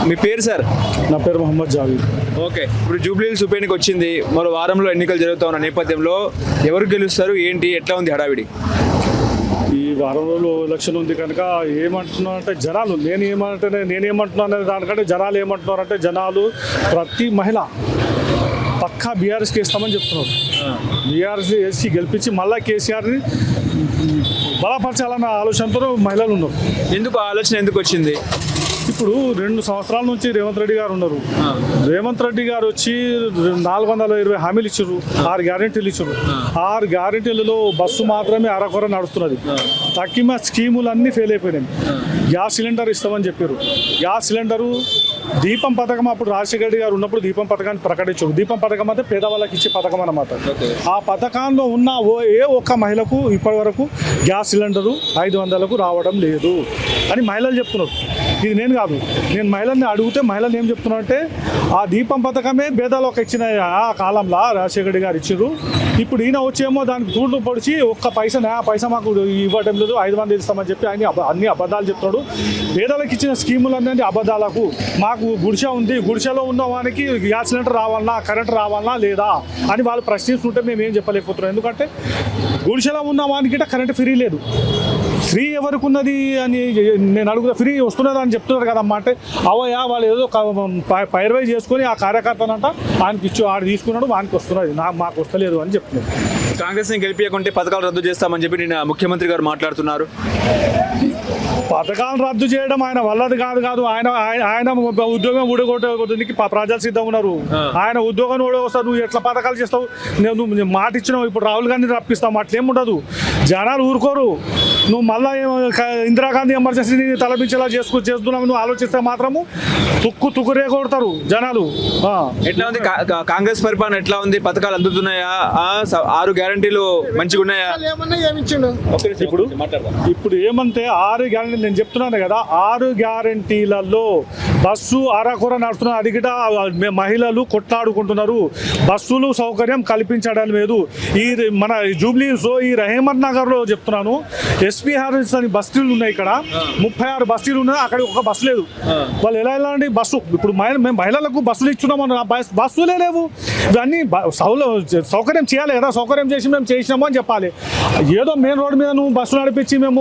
మీ పేరు సార్? నా పేరు మొహమ్మద్ జావీద్. ఓకే, ఇప్పుడు జూబ్లీహిల్స్ ఉప ఎన్నిక వచ్చింది, మరో వారంలో ఎన్నికలు జరుగుతూ ఉన్న నేపథ్యంలో ఎవరు గెలుస్తారు, ఏంటి, ఎట్లా ఉంది హడావిడి? ఈ వారం రోజులు ఎలక్షన్ ఉంది కనుక ఏమంటున్నారంటే జనాలు, నేనేమంటున్నాను అనే దానికంటే జనాలు ఏమంటున్నారంటే, జనాలు ప్రతి మహిళ పక్కా బీఆర్ఎస్కి ఇస్తామని చెప్తున్నారు. బీఆర్ఎస్ వేసి గెలిపించి మళ్ళీ కేసీఆర్ని బలపరచాలన్న ఆలోచనతో మహిళలు ఉన్నారు. ఎందుకు ఆలోచన ఎందుకు వచ్చింది? ఇప్పుడు 2 సంవత్సరాల నుంచి రేవంత్ రెడ్డి గారు ఉన్నారు. రేవంత్ రెడ్డి గారు వచ్చి 420 హామీలు ఇచ్చారు, 6 గ్యారెంటీలు ఇచ్చారు. 6 గ్యారెంటీలలో బస్సు మాత్రమే అరకొర నడుస్తున్నది. తక్కిన స్కీములన్నీ ఫెయిల్ అయిపోయినాయి. గ్యాస్ సిలిండర్ ఇస్తామని చెప్పారు. గ్యాస్ సిలిండరు దీపం పథకం అప్పుడు రాజశేఖర రెడ్డి గారు ఉన్నప్పుడు దీపం పథకాన్ని ప్రకటించారు. దీపం పథకం అంటే పేదవాళ్ళకి ఇచ్చే పథకం అన్నమాట. ఆ పథకంలో ఉన్న ఏ ఒక్క మహిళకు ఇప్పటి వరకు గ్యాస్ సిలిండరు 500కు రావడం లేదు అని మహిళలు చెప్తున్నారు. ఇది నేను కాదు, నేను మహిళల్ని అడిగితే మహిళలు ఏం చెప్తున్నారంటే, ఆ దీపం పథకమే పేదలకు ఇచ్చిన ఆ కాలంలో రాజశేఖర రెడ్డి గారు ఇచ్చారు. ఇప్పుడు ఈయన వచ్చేమో దానికి తూళ్ళు పొడిచి ఒక్క పైసా మాకు ఇవ్వడం లేదు, 500 ఇస్తామని చెప్పి ఆయన అన్ని అబద్ధాలు చెప్తున్నాడు. పేదలకు ఇచ్చిన స్కీములన్నీ అబద్ధాలకు. మాకు గుడిసె ఉంది, గుడిసెలో ఉన్న వానికి గ్యాస్ సిలిండర్ రావాలన్నా, కరెంట్ రావాలన్నా లేదా అని వాళ్ళు ప్రశ్నిస్తుంటే మేము ఏం చెప్పలేకపోతున్నాం. ఎందుకంటే గుడిసెలో ఉన్న వానికి కరెంట్ ఫ్రీ లేదు. ఫ్రీ ఎవరికి ఉన్నది అని నేను అడుగుతా. ఫ్రీ వస్తున్నది అని చెప్తున్నారు కదమ్మా అంటే, అవయా వాళ్ళు ఏదో పైరవై చేసుకొని ఆ కార్యకర్తనంట ఆయనకి ఇచ్చి ఆడు తీసుకున్నాడు, వానికి వస్తున్నది, మాకు వస్తలేదు అని చెప్తున్నారు. కాంగ్రెస్ని గెలిపించకుంటే పథకాలు రద్దు చేస్తామని చెప్పి నిన్న ముఖ్యమంత్రి గారు మాట్లాడుతున్నారు. పథకాలు రద్దు చేయడం ఆయన వల్లది కాదు. ఆయన ఉద్యోగం ఊడగొట్టడానికి ప్రజలు సిద్ధంగా ఉన్నారు. ఆయన ఉద్యోగాన్ని ఊడగొస్తారు. నువ్వు ఎట్లా పథకాలు చేస్తావు? నువ్వు మాట ఇచ్చినావు, ఇప్పుడు రాహుల్ గాంధీ రప్పిస్తావు, అట్లేముండదు. జనాలు ఊరుకోరు. నువ్వు మళ్ళీ ఇందిరాగాంధీ ఎమర్జెన్సీని తలపించేలా చేస్తున్నావు నువ్వు ఆలోచిస్తే మాత్రము తుక్కురే కొడతారు జనాలు. ఎట్లా ఉంది కాంగ్రెస్ పరిపాలన? ఎట్లా ఉంది? పథకాలు అందుతున్నాయా? 6 గ్యారంటీలు మంచిగా ఉన్నాయా? ఇప్పుడు ఏమంటే 6 గ్యారంటీ నేను చెప్తున్నాను కదా, 6 గ్యారంటీలలో బస్సు అరకొర నడుస్తున్నారు. అది గిట మహిళలు కొట్లాడుకుంటున్నారు. బస్సులు సౌకర్యం కల్పించడం లేదు. ఈ మన జూబ్లీహిల్స్ ఈ రహీమత్ నగర్లో చెప్తున్నాను, ఎస్పీ హార్స్ అని బస్తీలు ఉన్నాయి. ఇక్కడ 36 బస్తీలు ఉన్నాయి. అక్కడ ఒక బస్సు లేదు. వాళ్ళు ఎలా అండి బస్సు? ఇప్పుడు మేము మహిళలకు బస్సులు ఇచ్చున్నామని బస్సులే లేవు. ఇవన్నీ సౌకర్యం చేయాలి కదా. సౌకర్యం చేసి మేము చేసినాము అని చెప్పాలి. ఏదో మెయిన్ రోడ్డు మీద నువ్వు బస్సులు నడిపించి మేము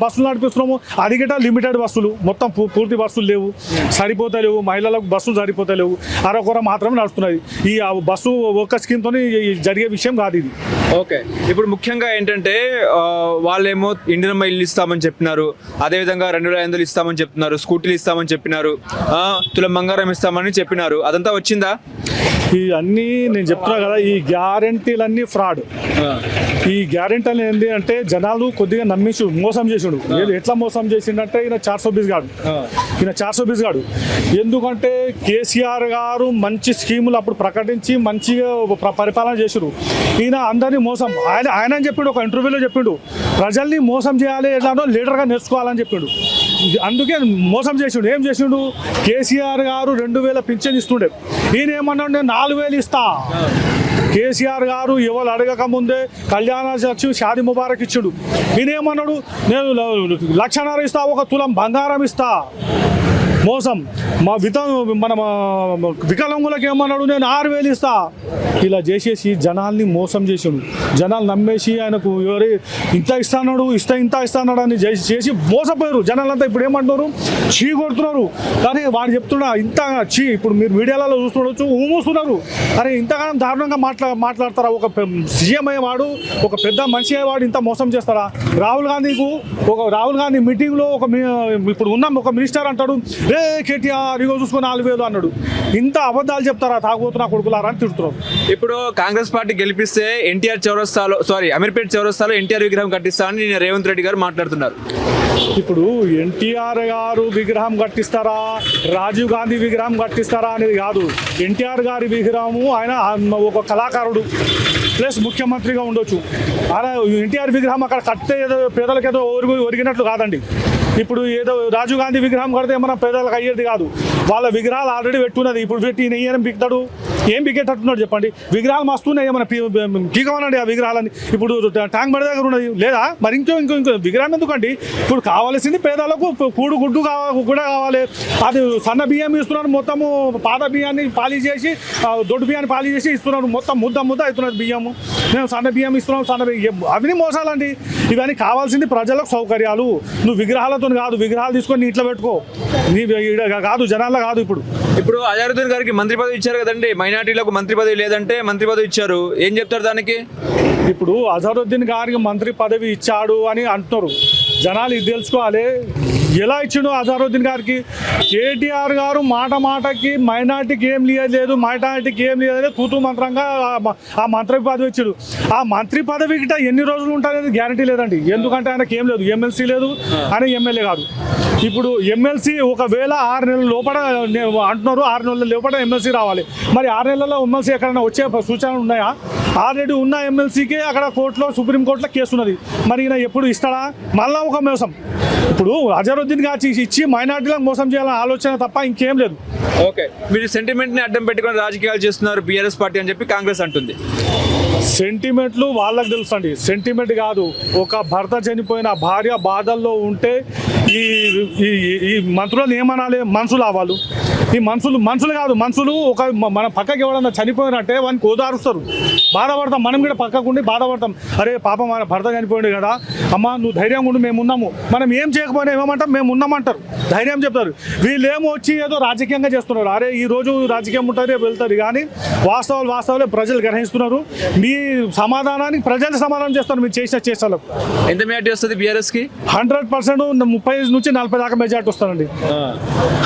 బస్సులు నడిపిస్తున్నాము, అది గిట్ట లిమిటెడ్ బస్సులు, మొత్తం పూర్తి బస్సులు లేవు, సరిపోతలేవు. మహిళలకు బస్సులు సరిపోతలేవు, అరకొర మాత్రమే నడుస్తున్నాయి. ఈ బస్సు ఒక్క స్కీమ్తో జరిగే విషయం కాదు ఇది. ఓకే, ఇప్పుడు ముఖ్యంగా ఏంటంటే వాళ్ళేమో ఇండియన్ మైల్ ఇస్తామని చెప్పినారు, అదేవిధంగా 2500 ఇస్తామని చెప్తున్నారు, స్కూటీలు ఇస్తామని చెప్పినారు, తులం బంగారం ఇస్తామని చెప్పినారు. అదంతా వచ్చిందా? ఈ అన్నీ నేను చెప్తున్నా కదా, ఈ గ్యారెంటీలన్నీ ఫ్రాడ్. ఈ గ్యారెంటీలు ఏంటి అంటే జనాలు కొద్దిగా నమ్మించు మోసం చేసిండు. ఎట్లా మోసం చేసిండంటే ఈయన 420 గాడు. ఎందుకంటే కేసీఆర్ గారు మంచి స్కీములు అప్పుడు ప్రకటించి మంచిగా పరిపాలన చేసారు. ఈయన అందరినీ మోసం, ఆయన చెప్పిండు, ఒక ఇంటర్వ్యూలో చెప్పిండు, ప్రజల్ని మోసం చేయాలి, ఎట్లానో లీడర్గా నేర్చుకోవాలని చెప్పిండు. అందుకే మోసం చేసిండు. ఏం చేసిండు? కేసీఆర్ గారు 2000 పింఛన్ ఇస్తుండే, ఈయన ఏమన్నాడు, నేను 4000 ఇస్తా. కేసీఆర్ గారు ఎవరు అడగక ముందే కళ్యాణ లక్ష్మి షాదీ ముబారక్ ఇచ్చాడు. ఈయనేమన్నాడు, నేను 1,50,000 ఇస్తా, 1 తులం బంగారం ఇస్తా. మోసం. మన వికలాంగులకు ఏమన్నాడు, నేను 6,000 ఇస్తా. ఇలా చేసేసి జనాల్ని మోసం చేసాడు. జనాలు నమ్మేసి ఆయనకు ఎవరి ఇంత ఇస్తాడు అని చేసి మోసపోయారు జనాలంతా. ఇప్పుడు ఏమంటున్నారు, చీ కొడుతున్నారు. కానీ వాడు చెప్తున్నా ఇంత చీ, ఇప్పుడు మీరు మీడియాలలో చూస్తుండొచ్చు, ఊమూస్తున్నారు. అరే ఇంతగానో దారుణంగా మాట్లాడతారా? ఒక సీఎం అయ్యేవాడు, ఒక పెద్ద మనిషి అయ్యేవాడు ఇంత మోసం చేస్తారా? రాహుల్ గాంధీ మీటింగ్లో ఇప్పుడు ఉన్న ఒక మినిస్టర్ అంటాడు, కేటీఆర్ ఇగో చూసుకొని 4,000 అన్నాడు. ఇంత అబద్ధాలు చెప్తారా తాగుతున్నా కొడుకులారా అని తిడుతున్నారు. ఇప్పుడు కాంగ్రెస్ పార్టీ గెలిపిస్తే అమీర్పేట చౌరస్తాలో ఎన్టీఆర్ విగ్రహం కట్టిస్తామని నేను రేవంత్ రెడ్డి గారు మాట్లాడుతున్నారు. ఇప్పుడు ఎన్టీఆర్ గారు విగ్రహం కట్టిస్తారా, రాజీవ్ గాంధీ విగ్రహం కట్టిస్తారా అనేది కాదు. ఎన్టీఆర్ గారి విగ్రహము, ఆయన ఒక కళాకారుడు ప్లస్ ముఖ్యమంత్రిగా ఉండొచ్చు. అలా ఎన్టీఆర్ విగ్రహం అక్కడ కట్టే ఏదో పేదలకు ఏదో ఒరిగినట్లు కాదండి. ఇప్పుడు ఏదో రాజీవ్ గాంధీ విగ్రహం కడితే ఏమన్నా పేదలకు అయ్యేది కాదు. వాళ్ళ విగ్రహాలు ఆల్రెడీ పెట్టున్నది. ఇప్పుడు పెట్టి ఈయన బిక్తాడు, ఏం బిగేటట్టున్నాడు చెప్పండి. విగ్రహాలు మస్తున్నాయి, ఏమైనా పీకమనండి ఆ విగ్రహాలని. ఇప్పుడు ట్యాంక్ బండి దగ్గర ఉన్నది లేదా, మరి ఇంకో విగ్రహం ఎందుకండి? ఇప్పుడు కావాల్సింది పేదలకు కూడు గుడ్డు కూడా కావాలి. అది సన్న బియ్యం ఇస్తున్నారు, మొత్తము పాత బియ్యాన్ని పాలిష్ చేసి దొడ్డు బియ్యాన్ని పాలిష్ చేసి ఇస్తున్నారు, మొత్తం ముద్ద అవుతున్నది బియ్యము. మేము సన్న బియ్యం ఇస్తున్నాం, అవి మోసాలండి. ఇవన్నీ కావాల్సింది ప్రజలకు సౌకర్యాలు. నువ్వు విగ్రహాలతో కాదు, విగ్రహాలు తీసుకొని నీ ఇంట్లో పెట్టుకో, నీ కాదు జనాల్లో కాదు. ఇప్పుడు అజారుద్దీన్ గారికి మంత్రి పదవి ఇచ్చారు కదండి, మైనార్టీలకు మంత్రి పదవి లేదంటే మంత్రి పదవి ఇచ్చారు, ఏం చెప్తారు దానికి? ఇప్పుడు అజారుద్దీన్ గారికి మంత్రి పదవి ఇచ్చాడు అని అంటున్నారు, జనాలు ఇది తెలుసుకోవాలి. ఎలా ఇచ్చిండు అజారుద్దీన్ గారికి? కేటీఆర్ గారు మాటకి మైనార్టీకి ఏం లేదు, మైనార్టీకి ఏం లేదు, తూతూ మంత్రంగా ఆ మంత్రి పదవి ఇచ్చాడు. ఆ మంత్రి పదవి గిట్ట ఎన్ని రోజులు ఉంటారనేది గ్యారంటీ లేదండి. ఎందుకంటే ఆయనకి ఏం లేదు, ఎమ్మెల్సీ లేదు, ఆయన ఎమ్మెల్యే కాదు. ఇప్పుడు ఎమ్మెల్సీ ఒకవేళ 6 నెలల లోపల అంటున్నారు, 6 నెలల లోపల ఎమ్మెల్సీ రావాలి. మరి 6 నెలల్లో ఎమ్మెల్సీ ఎక్కడైనా వచ్చే సూచనలు ఉన్నాయా? ఆల్రెడీ ఉన్న ఎమ్మెల్సీకి అక్కడ కోర్టులో, సుప్రీంకోర్టులో కేసు ఉన్నది. మరి ఈయన ఎప్పుడు ఇస్తాడా? మళ్ళా ఒక మోసం. ఇప్పుడు అజరుద్దీన్ గారు ఇచ్చి మైనార్టీలకు మోసం చేయాలనే ఆలోచన తప్ప ఇంకేం లేదు. ఓకే, మీరు సెంటిమెంట్ని అడ్డం పెట్టుకొని రాజకీయాలు చేస్తున్నారు బీఆర్ఎస్ పార్టీ అని చెప్పి కాంగ్రెస్ అంటుంది. సెంటిమెంట్లు వాళ్ళకి తెలుసు అండి, సెంటిమెంట్ కాదు. ఒక భర్త చనిపోయిన భార్య బాధల్లో ఉంటే ఈ మంత్రులను ఏమనాలి? మనుషులు అవ్వాలి. ఈ మనుషులు కాదు, మనుషులు ఒక మన పక్కకి ఎవడన్నా చనిపోయినట్టే వానికి ఓదారుస్తారు, బాధపడతాం. మనం కూడా పక్కకు ఉండి బాధపడతాం. అరే పాపం మన భర్త చనిపోయింది కదా, అమ్మ నువ్వు ధైర్యంగా ఉండి మేము ఉన్నాము. మనం ఏం చేయకపోయినా ఏమంటాం, మేము ఉన్నామంటారు, ధైర్యం చెప్తారు. వీళ్ళు ఏమో వచ్చి ఏదో రాజకీయంగా చేస్తున్నారు. అరే ఈ రోజు రాజకీయం ఉంటుంది, రేపు వెళ్తారు, కానీ వాస్తవాలే ప్రజలు గ్రహిస్తున్నారు. మీ సమాధానానికి ప్రజలు సమాధానం చేస్తారు మీరు చేసిన చేష్టలకు. ఎంత మెజార్టీ వస్తుంది బీఆర్ఎస్కి? 100% 30 నుంచి 40 దాకా మెజార్టీ వస్తుందండి.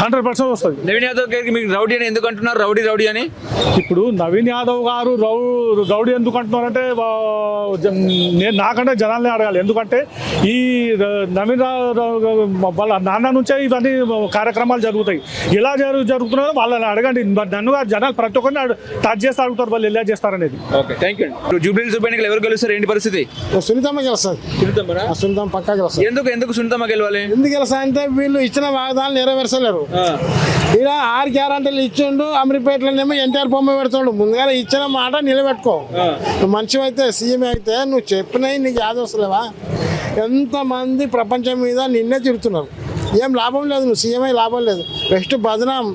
100% వస్తుంది. నవీన్ యాదవ్ గారికి మీరు రౌడీ అని ఎందుకు అంటున్నారు? రౌడీ అని ఇప్పుడు నవీన్ యాదవ్ గారు రౌడీ ఎందుకు అంటున్నారంటే నేను నాకంటే జనాల్ని అడగాలి. ఎందుకంటే ఈ నవీన్ వాళ్ళ నాన్న నుంచే ఇవన్నీ కార్యక్రమాలు జరుగుతాయి. ఎలా జరుగుతున్నారో వాళ్ళని అడగండి. నన్ను జనాలు ప్రతి ఒక్కరిని టచ్ చేస్తే అడుగుతారు వాళ్ళు ఎలా చేస్తారనేది. Okay, thank you. జూబ్లీ ఉప ఎన్నికలు ఎవరు గెలుస్తారు? ఏంటి పరిస్థితి? సునీతమ్మ గెలుస్తుంది. సునీతమ్మ పక్కా గెలుస్తుంది. ఎందుకు సునీతమ్మ గెలవాలి? ఎందుకు గెలుస్తా అంటే వీళ్ళు ఇచ్చిన వాగ్దానాలు నెరవేర్చలేరు. ఇలా 6 గ్యారంటీలు ఇచ్చిండు, అమీర్పేటలోనేమో ఎన్టీఆర్ బొమ్మ పెడుతుండు. ముందుగా ఇచ్చిన మాట నిలబెట్టుకో. నువ్వు మంచిగా అయితే సీఎం అయితే నువ్వు చెప్పినవి నీకు యాద వస్తలేవా? ఎంతమంది ప్రపంచం మీద నిన్నే తిరుగుతున్నారు, ఏం లాభం లేదు. నువ్వు సీఎం అయి లాభం లేదు, బెస్ట్ బదనాం.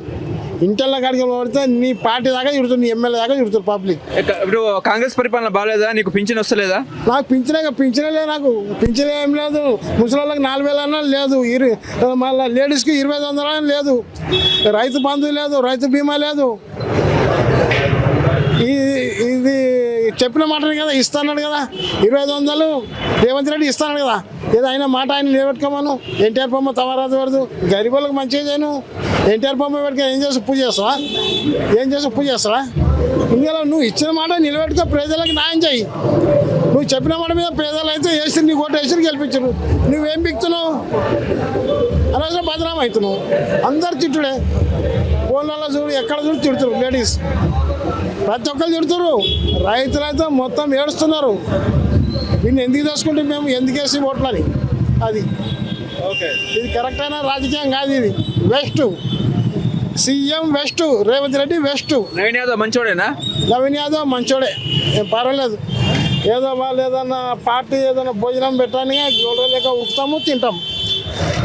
ఇంటర్లో కాడికి పడితే నీ పార్టీ దాకా తిడుతుంది, నీ ఎమ్మెల్యే దాకా తిడుతుంది పబ్లిక్. ఇప్పుడు కాంగ్రెస్ పరిపాలన బాగాలేదా? నీకు పింఛన్ వస్తలేదా? నాకు పింఛనే లేదు, నాకు పింఛన్ ఏం లేదు. ముసలిళ్ళకి 4,000 అన్నా లేదు, మళ్ళీ లేడీస్కి 2,500 అన్నా లేదు, రైతు బంధు లేదు, రైతు బీమా లేదు. ఇది చెప్పిన మాటనే కదా, ఇస్తాన్నాడు కదా 2,500 రేవంత్ రెడ్డి ఇస్తాడు కదా. ఏదో ఆయన మాట ఆయన నిలబెట్టుకోమను. ఎన్టీఆర్ బొమ్మ తవరాదు పడదు, గరీబులకు మంచిగా చేయను. ఎన్టీఆర్ బొమ్మ పెట్టుకొని ఏం చేసి పూజ చేస్తావా? ఇందులో నువ్వు ఇచ్చిన మాట నిలబెట్టుకో, ప్రజలకు న్యాయం చేయి. నువ్వు చెప్పిన మాట మీద పేదలు అయితే వేసి నీ ఓటు వేసి గెలిపించరు. నువ్వేం బిక్తున్నావు? అనవసరం బదనాం అవుతున్నావు. అందరు తిట్టుడే, ఫోన్లలో చూడు, ఎక్కడ చూడు తిడుతురు. లేడీస్ ప్రతి ఒక్కరు తిడుతురు. రైతులైతే మొత్తం ఏడుస్తున్నారు. వీళ్ళు ఎందుకు తెచ్చుకుంటే మేము ఎందుకు వేసి ఓట్లని. అది ఓకే, ఇది కరెక్ట్ అయిన రాజకీయం కాదు. ఇది waste CM waste, Revanth Reddy waste. Naveen Yadav మంచోడేనా? నవీన్ యాదవ్ మంచోడే, ఏం పర్వాలేదు. ఏదో వాళ్ళు ఏదన్నా పార్టీ ఏదైనా భోజనం పెట్టాలని గొడవ లేక ఉక్కుతాము, తింటాం.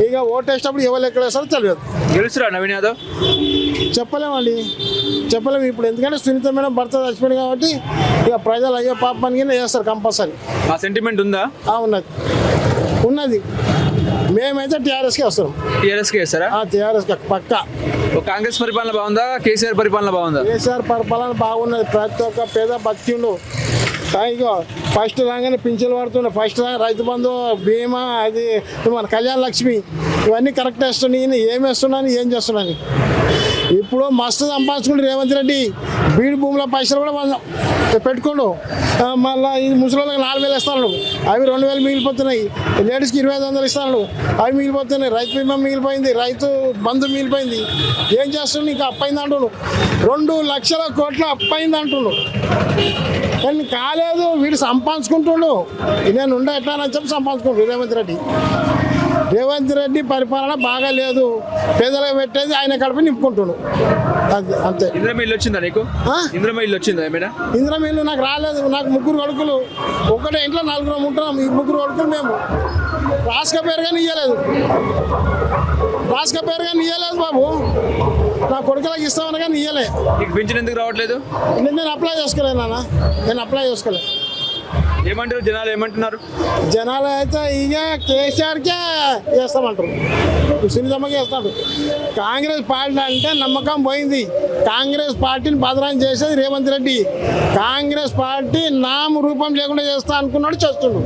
ఇక ఓటేసినప్పుడు ఎవరు ఎక్కడ వేస్తారో తెలియదు. గెలుస్తురా నవీన్ యాదవ్? చెప్పలేమండి, చెప్పలేము ఇప్పుడు. ఎందుకంటే సునీతమైన భర్త చచ్చిపోయింది కాబట్టి ఇక ప్రజలు అయ్యో పాపానికి వేస్తారు కంపల్సరీ. ఆ సెంటిమెంట్ ఉందా? ఉన్నది. మేమైతే టీఆర్ఎస్కి వస్తున్నాం. టీఆర్ఎస్కి వేస్తారా? టీఆర్ఎస్కి పక్కా. కాంగ్రెస్ పరిపాలన బాగుందా, కేసీఆర్ పరిపాలన బాగుందా? కేసీఆర్ పరిపాలన బాగున్నది. ప్రతి ఒక్క పేద బతికిండు. ఇగో ఫస్ట్ రాగానే పింఛన్లు పడుతుండే, ఫస్ట్ రైతు బంధు, బీమా, అది మన కళ్యాణ లక్ష్మి, ఇవన్నీ కరెక్ట్ వేస్తున్నాయి. ఏం వేస్తున్నాను, ఏం చేస్తున్నాను. ఇప్పుడు మస్తు సంపాదించుకుంటు రేవంత్ రెడ్డి. బీడు భూముల పైసలు కూడా పెట్టుకోండు. మళ్ళీ ఈ ముసలిళ్ళకి 4,000 ఇస్తాడు, అవి 2,000 మిగిలిపోతున్నాయి. లేడీస్కి 2,500 ఇస్తాడు, అవి మిగిలిపోతున్నాయి. రైతు బీమా మిగిలిపోయింది, రైతు బంధు మిగిలిపోయింది. ఏం చేస్తుండు? ఇంకా అప్పయింది అంటుండు. 2 లక్షల కోట్ల అప్పయింది అంటుండు. కానీ కాలేదు, వీడు సంపాదించుకుంటుండు. నేను ఉండే ఎట్లా అని చెప్పి సంపాదించుకుంటు రేవంత్ రెడ్డి. రేవంత్ రెడ్డి పరిపాలన బాగా లేదు, పేదలకు పెట్టేది ఆయన కడుపు నింపుకుంటున్నాడు, అది అంతే. ఇంద్రమ్మ ఇల్లు వచ్చిందా నీకు? ఆ? ఇంద్రమ్మ ఇల్లు వచ్చిందా ఏమైనా? ఇంద్రం ఇల్లు నాకు రాలేదు. నాకు ముగ్గురు కొడుకులు, ఒకటే ఇంట్లో నలుగురు ఉంటున్నాం. ఈ ముగ్గురు కొడుకులు మేము రాసుక పేరు కానీ ఇవ్వలేదు, రాసుక పేరు కానీ ఇవ్వలేదు బాబు. నా కొడుకులకు ఇస్తామని కానీ ఇవ్వలే. నీకు పింఛన్ ఎందుకు రావట్లేదు? నేను అప్లై చేసుకోలేదు నాన్న, నేను అప్లై చేసుకోలేదు. ఏమంటారు జనాలు, ఏమంటున్నారు? జనాలు అయితే ఇక కేసీఆర్కే చేస్తామంటారు, సునీతమ్మకి చేస్తాడు. కాంగ్రెస్ పార్టీ అంటే నమ్మకం పోయింది. కాంగ్రెస్ పార్టీని బదనాం చేసేది రేవంత్ రెడ్డి. కాంగ్రెస్ పార్టీ నామ రూపం లేకుండా చేస్తా అనుకున్నాడు, చేస్తున్నాడు.